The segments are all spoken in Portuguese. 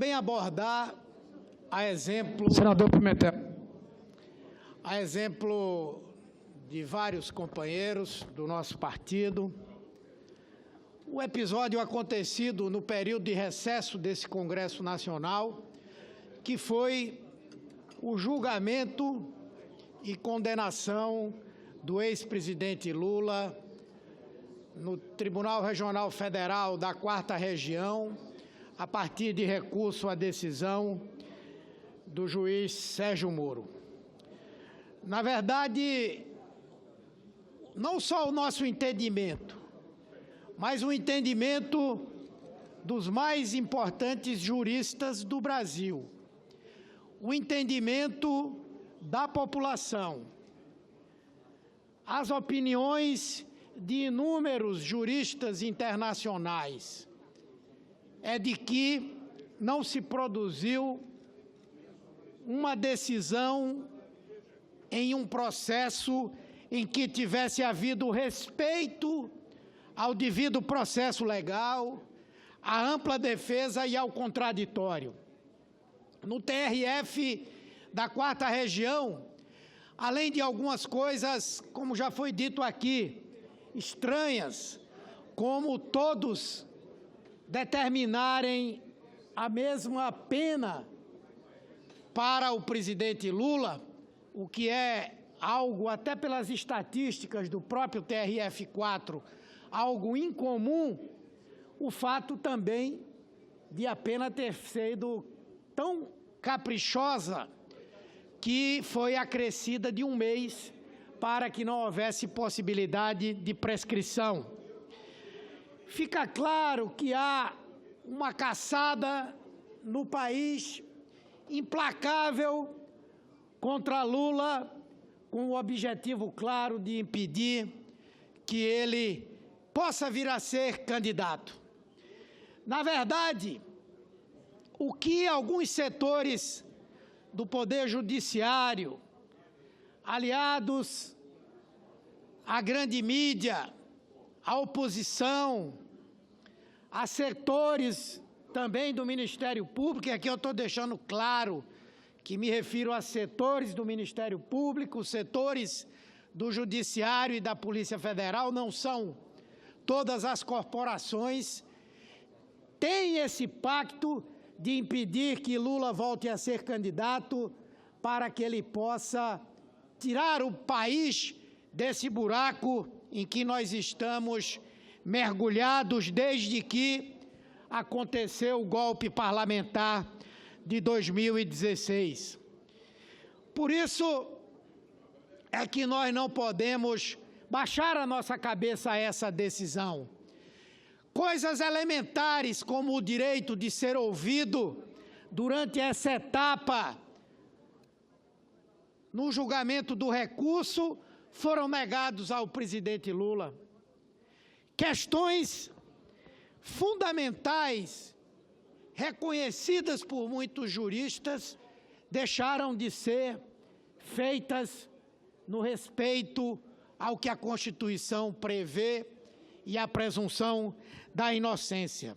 Bem abordar a exemplo... Senador Pimentel. A exemplo de vários companheiros do nosso partido, o episódio acontecido no período de recesso desse Congresso Nacional, que foi o julgamento e condenação do ex-presidente Lula no Tribunal Regional Federal da 4ª Região, a partir de recurso à decisão do juiz Sérgio Moro. Na verdade, não só o nosso entendimento, mas o entendimento dos mais importantes juristas do Brasil, o entendimento da população, as opiniões de inúmeros juristas internacionais, é de que não se produziu uma decisão em um processo em que tivesse havido respeito ao devido processo legal, à ampla defesa e ao contraditório. No TRF da 4ª Região, além de algumas coisas, como já foi dito aqui, estranhas, como todos determinarem a mesma pena para o presidente Lula, o que é algo, até pelas estatísticas do próprio TRF4, algo incomum, o fato também de a pena ter sido tão caprichosa que foi acrescida de 1 mês para que não houvesse possibilidade de prescrição. Fica claro que há uma caçada no país implacável contra Lula, com o objetivo claro de impedir que ele possa vir a ser candidato. Na verdade, o que alguns setores do Poder Judiciário, aliados à grande mídia, à oposição, a setores também do Ministério Público, e aqui eu estou deixando claro que me refiro a setores do Ministério Público, setores do Judiciário e da Polícia Federal, não são todas as corporações, têm esse pacto de impedir que Lula volte a ser candidato para que ele possa tirar o país desse buraco em que nós estamos mergulhados desde que aconteceu o golpe parlamentar de 2016. Por isso é que nós não podemos baixar a nossa cabeça a essa decisão. Coisas elementares como o direito de ser ouvido durante essa etapa no julgamento do recurso foram negados ao presidente Lula. Questões fundamentais, reconhecidas por muitos juristas, deixaram de ser feitas no respeito ao que a Constituição prevê e a presunção da inocência.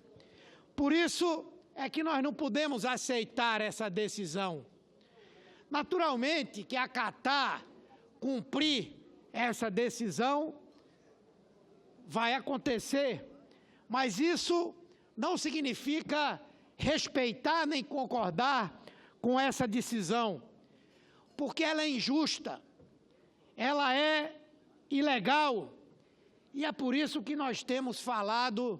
Por isso é que nós não podemos aceitar essa decisão. Naturalmente que acatar, cumprir essa decisão vai acontecer, mas isso não significa respeitar nem concordar com essa decisão, porque ela é injusta, ela é ilegal, e é por isso que nós temos falado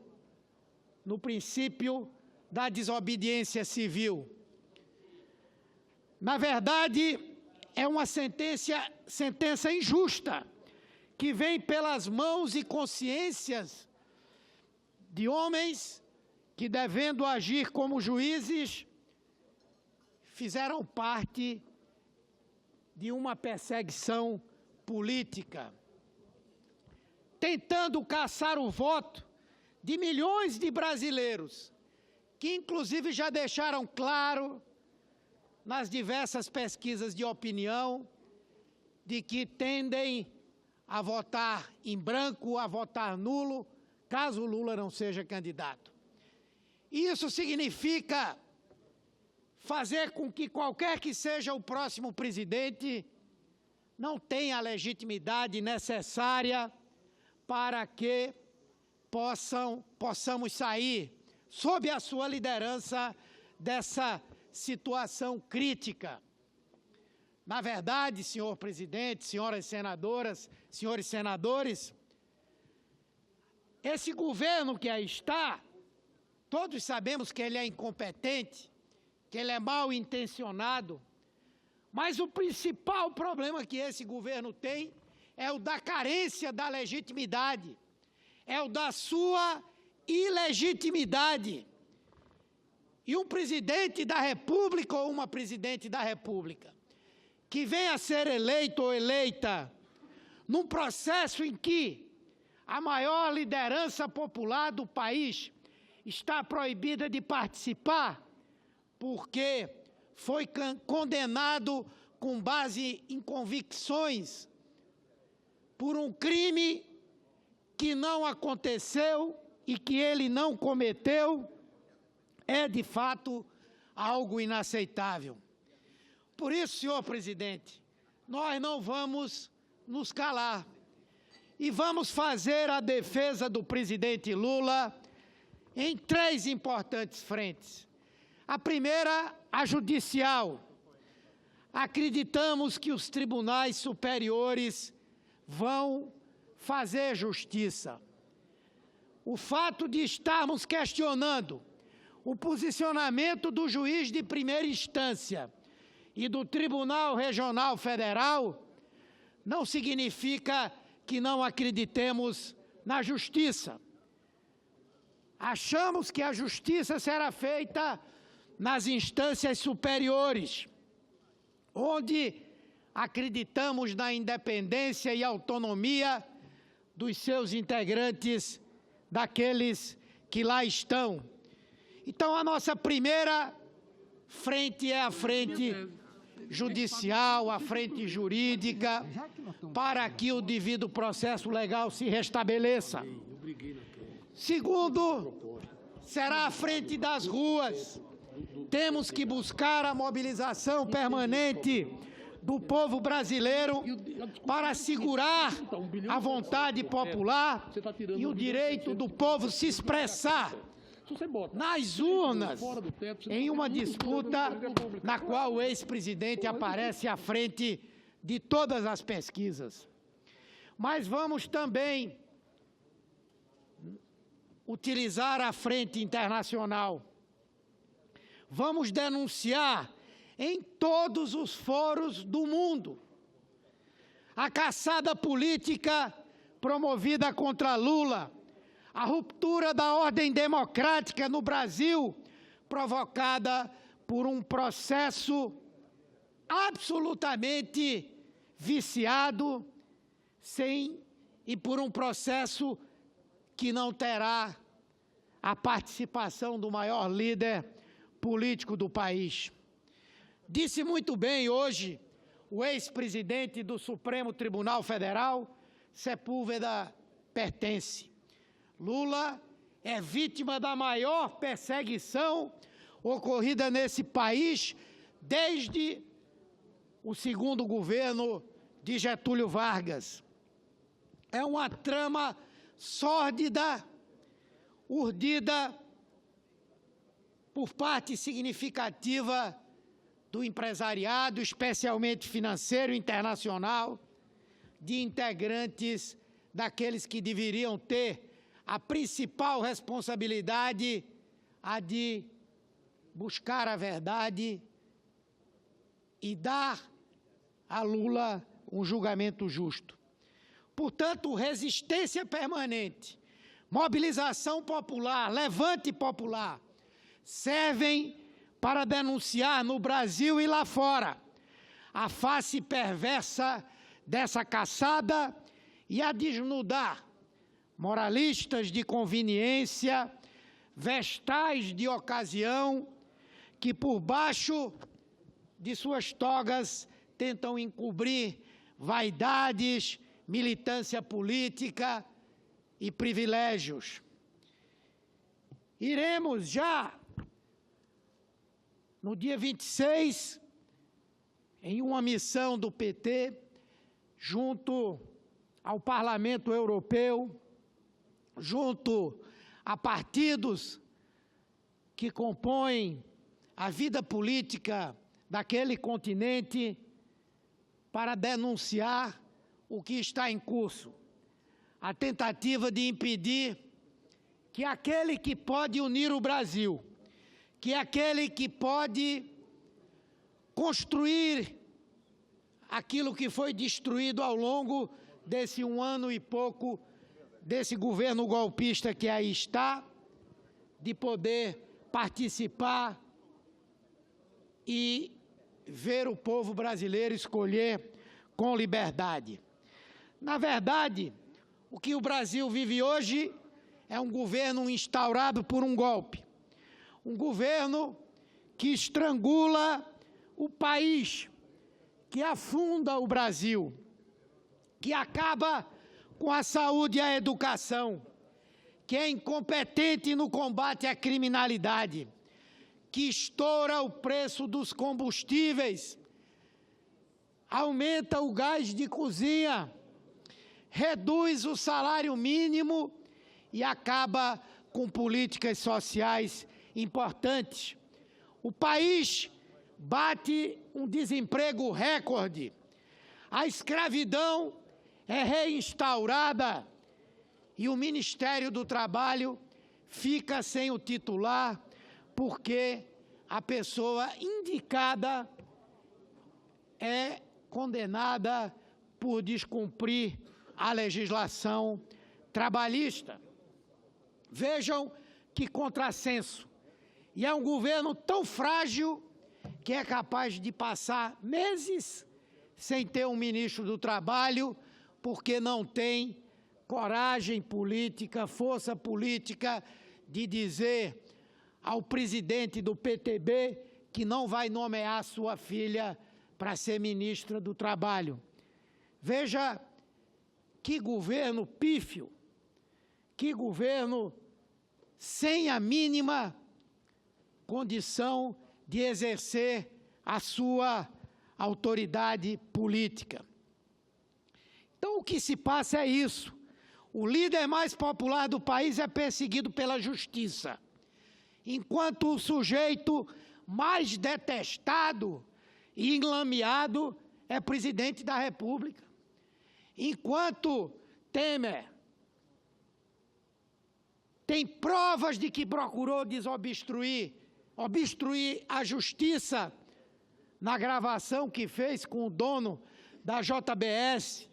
no princípio da desobediência civil. Na verdade, é uma sentença injusta, que vem pelas mãos e consciências de homens que, devendo agir como juízes, fizeram parte de uma perseguição política, tentando caçar o voto de milhões de brasileiros, que inclusive já deixaram claro nas diversas pesquisas de opinião de que tendem a votar em branco, a votar nulo, caso Lula não seja candidato. Isso significa fazer com que qualquer que seja o próximo presidente não tenha a legitimidade necessária para que possamos sair, sob a sua liderança, dessa situação crítica. Na verdade, senhor presidente, senhoras senadoras, senhores senadores, esse governo que aí está, todos sabemos que ele é incompetente, que ele é mal intencionado, mas o principal problema que esse governo tem é o da carência da legitimidade, é o da sua ilegitimidade. E um presidente da República ou uma presidente da República que venha a ser eleito ou eleita num processo em que a maior liderança popular do país está proibida de participar porque foi condenado com base em convicções por um crime que não aconteceu e que ele não cometeu, é de fato algo inaceitável. Por isso, senhor presidente, nós não vamos nos calar e vamos fazer a defesa do presidente Lula em 3 importantes frentes. A primeira, a judicial. Acreditamos que os tribunais superiores vão fazer justiça. O fato de estarmos questionando o posicionamento do juiz de primeira instância e do Tribunal Regional Federal não significa que não acreditemos na justiça. Achamos que a justiça será feita nas instâncias superiores, onde acreditamos na independência e autonomia dos seus integrantes, daqueles que lá estão. Então, a nossa primeira frente é a frente judicial, a frente jurídica, para que o devido processo legal se restabeleça. Segundo, será a frente das ruas. Temos que buscar a mobilização permanente do povo brasileiro para assegurar a vontade popular e o direito do povo se expressar nas urnas, em uma disputa na qual o ex-presidente aparece à frente de todas as pesquisas. Mas vamos também utilizar a frente internacional. Vamos denunciar em todos os foros do mundo a caçada política promovida contra Lula, a ruptura da ordem democrática no Brasil, provocada por um processo absolutamente viciado, e por um processo que não terá a participação do maior líder político do país. Disse muito bem hoje o ex-presidente do Supremo Tribunal Federal, Sepúlveda Pertence. Lula é vítima da maior perseguição ocorrida nesse país desde o segundo governo de Getúlio Vargas. É uma trama sórdida, urdida por parte significativa do empresariado, especialmente financeiro internacional, de integrantes daqueles que deveriam ter a principal responsabilidade, a de buscar a verdade e dar a Lula um julgamento justo. Portanto, resistência permanente, mobilização popular, levante popular, servem para denunciar no Brasil e lá fora a face perversa dessa caçada e a desnudar moralistas de conveniência, vestais de ocasião, que por baixo de suas togas tentam encobrir vaidades, militância política e privilégios. Iremos já no dia 26, em uma missão do PT, junto ao Parlamento Europeu, junto a partidos que compõem a vida política daquele continente, para denunciar o que está em curso, a tentativa de impedir que aquele que pode unir o Brasil, que aquele que pode construir aquilo que foi destruído ao longo desse 1 ano e pouco desse governo golpista que aí está, de poder participar e ver o povo brasileiro escolher com liberdade. Na verdade, o que o Brasil vive hoje é um governo instaurado por um golpe. Um governo que estrangula o país, que afunda o Brasil, que acaba com a saúde e a educação, que é incompetente no combate à criminalidade, que estoura o preço dos combustíveis, aumenta o gás de cozinha, reduz o salário mínimo e acaba com políticas sociais importantes. O país bate um desemprego recorde. A escravidão é reinstaurada e o Ministério do Trabalho fica sem o titular, porque a pessoa indicada é condenada por descumprir a legislação trabalhista. Vejam que contrassenso. E é um governo tão frágil que é capaz de passar meses sem ter um ministro do Trabalho, porque não tem coragem política, força política de dizer ao presidente do PTB que não vai nomear sua filha para ser ministra do Trabalho. Veja que governo pífio, que governo sem a mínima condição de exercer a sua autoridade política. Então, o que se passa é isso. O líder mais popular do país é perseguido pela justiça, enquanto o sujeito mais detestado e enlameado é presidente da República. Enquanto Temer tem provas de que procurou obstruir a justiça na gravação que fez com o dono da JBS.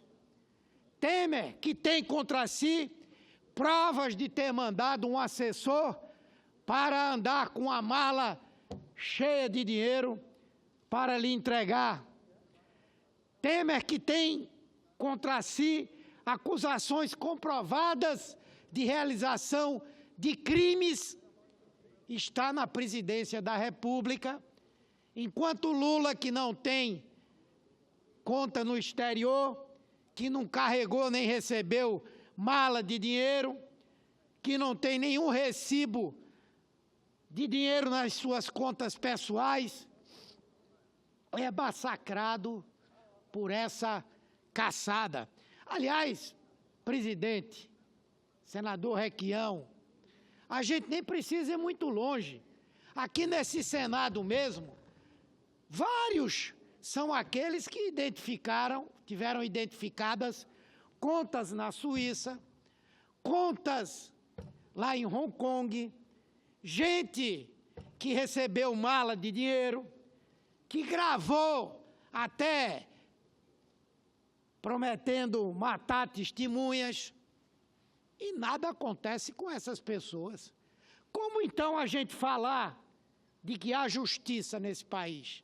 Temer, que tem contra si provas de ter mandado um assessor para andar com a mala cheia de dinheiro para lhe entregar. Temer, que tem contra si acusações comprovadas de realização de crimes, está na presidência da República, enquanto Lula, que não tem conta no exterior, que não carregou nem recebeu mala de dinheiro, que não tem nenhum recibo de dinheiro nas suas contas pessoais, é massacrado por essa caçada. Aliás, presidente, senador Requião, a gente nem precisa ir muito longe. Aqui nesse Senado mesmo, vários são aqueles que tiveram identificadas contas na Suíça, contas lá em Hong Kong, gente que recebeu mala de dinheiro, que gravou até prometendo matar testemunhas, e nada acontece com essas pessoas. Como então a gente falar de que há justiça nesse país?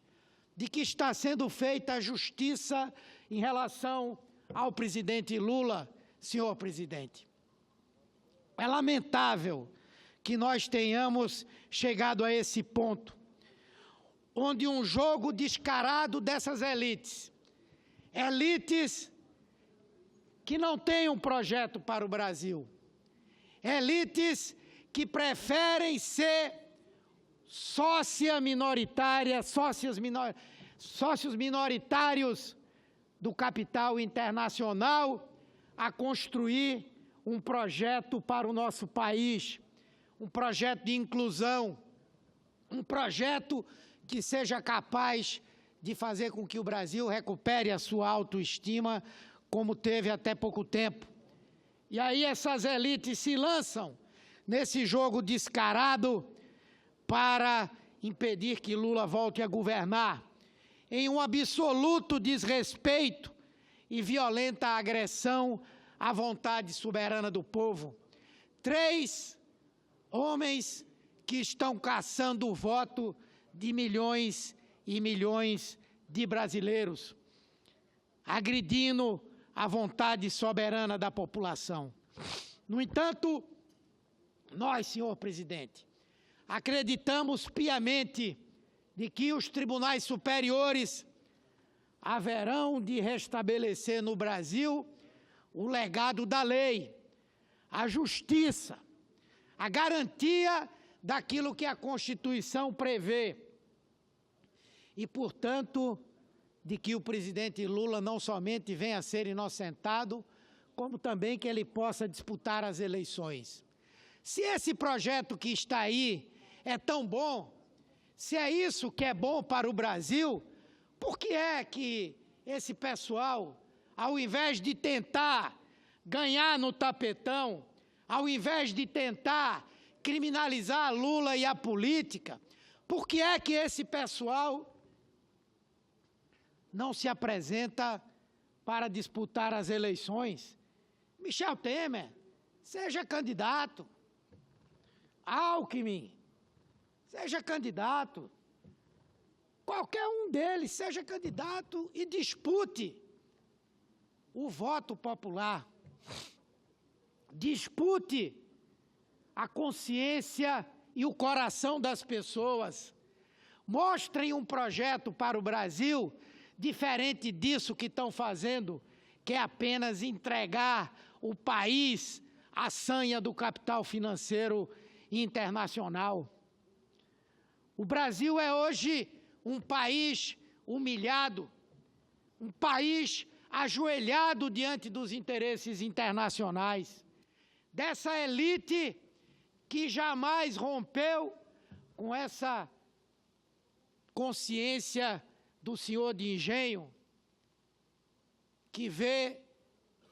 De que está sendo feita a justiça em relação ao presidente Lula, senhor presidente? É lamentável que nós tenhamos chegado a esse ponto, onde um jogo descarado dessas elites que não têm um projeto para o Brasil, elites que preferem ser sócios minoritários do capital internacional a construir um projeto para o nosso país, um projeto de inclusão, um projeto que seja capaz de fazer com que o Brasil recupere a sua autoestima, como teve até pouco tempo. E aí essas elites se lançam nesse jogo descarado para impedir que Lula volte a governar, em um absoluto desrespeito e violenta agressão à vontade soberana do povo. 3 homens que estão caçando o voto de milhões e milhões de brasileiros, agredindo a vontade soberana da população. No entanto, nós, senhor presidente, acreditamos piamente de que os tribunais superiores haverão de restabelecer no Brasil o legado da lei, a justiça, a garantia daquilo que a Constituição prevê. E, portanto, de que o presidente Lula não somente venha a ser inocentado, como também que ele possa disputar as eleições. Se esse projeto que está aí é tão bom, se é isso que é bom para o Brasil, por que é que esse pessoal, ao invés de tentar ganhar no tapetão, ao invés de tentar criminalizar Lula e a política, por que é que esse pessoal não se apresenta para disputar as eleições? Michel Temer, seja candidato. Alckmin, seja candidato. Qualquer um deles seja candidato e dispute o voto popular. Dispute a consciência e o coração das pessoas. Mostrem um projeto para o Brasil diferente disso que estão fazendo, que é apenas entregar o país à sanha do capital financeiro internacional. O Brasil é hoje um país humilhado, um país ajoelhado diante dos interesses internacionais, dessa elite que jamais rompeu com essa consciência do senhor de engenho, que vê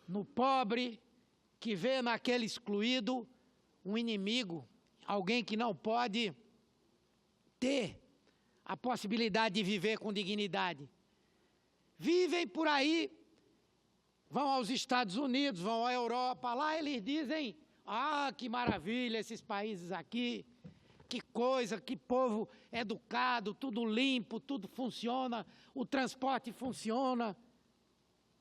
no pobre, que vê naquele excluído um inimigo, alguém que não pode ter a possibilidade de viver com dignidade. Vivem por aí, vão aos Estados Unidos, vão à Europa, lá eles dizem: ah, que maravilha esses países aqui, que coisa, que povo educado, tudo limpo, tudo funciona, o transporte funciona.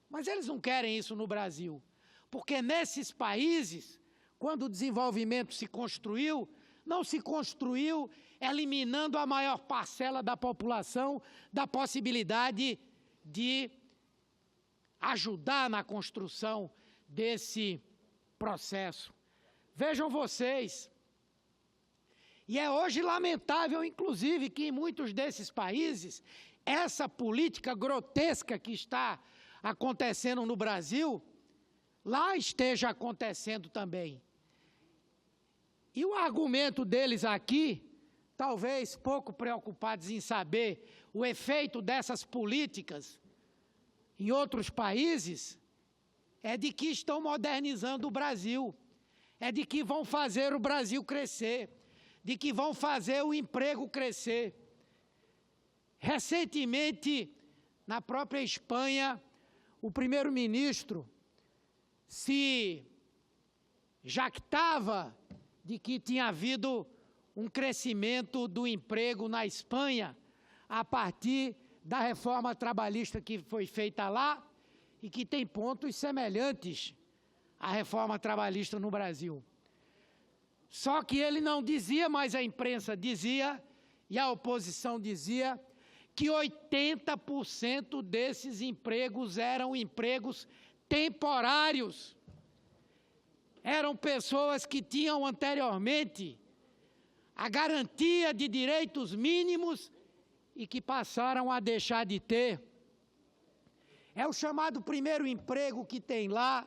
Mas eles não querem isso no Brasil, porque nesses países, quando o desenvolvimento se construiu, não se construiu eliminando a maior parcela da população da possibilidade de ajudar na construção desse processo. Vejam vocês, e é hoje lamentável, inclusive, que em muitos desses países, essa política grotesca que está acontecendo no Brasil, lá esteja acontecendo também. E o argumento deles aqui, talvez pouco preocupados em saber o efeito dessas políticas em outros países, é de que estão modernizando o Brasil, é de que vão fazer o Brasil crescer, de que vão fazer o emprego crescer. Recentemente, na própria Espanha, o primeiro-ministro se jactava de que tinha havido um crescimento do emprego na Espanha a partir da reforma trabalhista que foi feita lá e que tem pontos semelhantes à reforma trabalhista no Brasil. Só que ele não dizia, mas a imprensa dizia, e a oposição dizia, que 80% desses empregos eram empregos temporários. Eram pessoas que tinham anteriormente a garantia de direitos mínimos e que passaram a deixar de ter. É o chamado primeiro emprego que tem lá,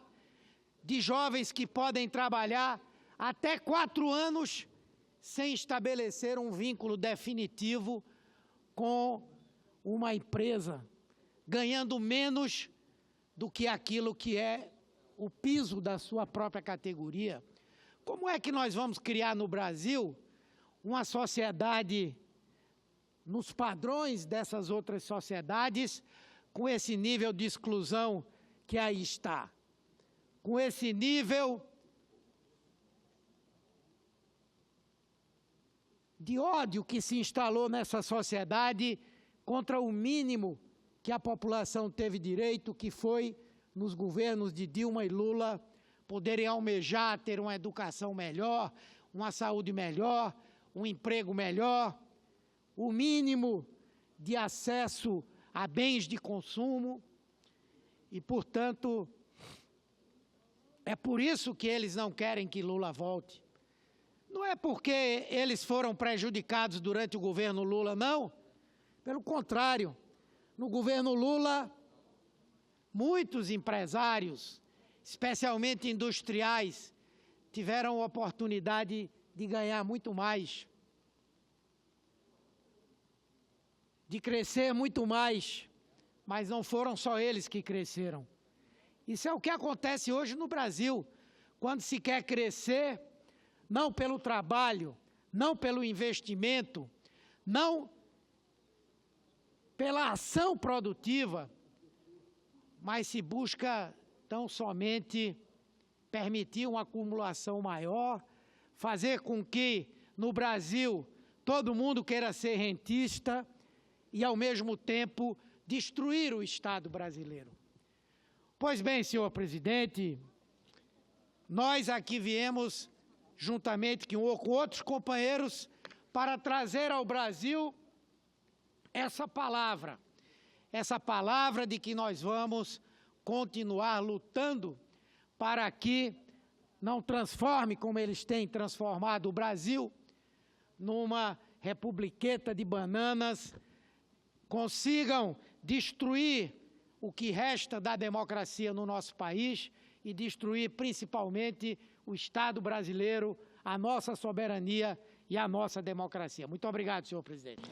de jovens que podem trabalhar até 4 anos sem estabelecer um vínculo definitivo com uma empresa, ganhando menos do que aquilo que é o piso da sua própria categoria. Como é que nós vamos criar no Brasil uma sociedade nos padrões dessas outras sociedades, com esse nível de exclusão que aí está, com esse nível de ódio que se instalou nessa sociedade contra o mínimo que a população teve direito, que foi, nos governos de Dilma e Lula, poderem almejar ter uma educação melhor, uma saúde melhor, um emprego melhor, o mínimo de acesso a bens de consumo. E, portanto, é por isso que eles não querem que Lula volte. Não é porque eles foram prejudicados durante o governo Lula, não. Pelo contrário, no governo Lula, muitos empresários, especialmente industriais, tiveram a oportunidade de ganhar muito mais, de crescer muito mais, mas não foram só eles que cresceram. Isso é o que acontece hoje no Brasil, quando se quer crescer, não pelo trabalho, não pelo investimento, não pela ação produtiva, mas se busca tão somente permitir uma acumulação maior, fazer com que no Brasil todo mundo queira ser rentista e, ao mesmo tempo, destruir o Estado brasileiro. Pois bem, senhor presidente, nós aqui viemos, juntamente com outros companheiros, para trazer ao Brasil essa palavra de que nós vamos continuar lutando para que não transforme, como eles têm transformado o Brasil, numa republiqueta de bananas, consigam destruir o que resta da democracia no nosso país e destruir principalmente o Estado brasileiro, a nossa soberania e a nossa democracia. Muito obrigado, senhor presidente.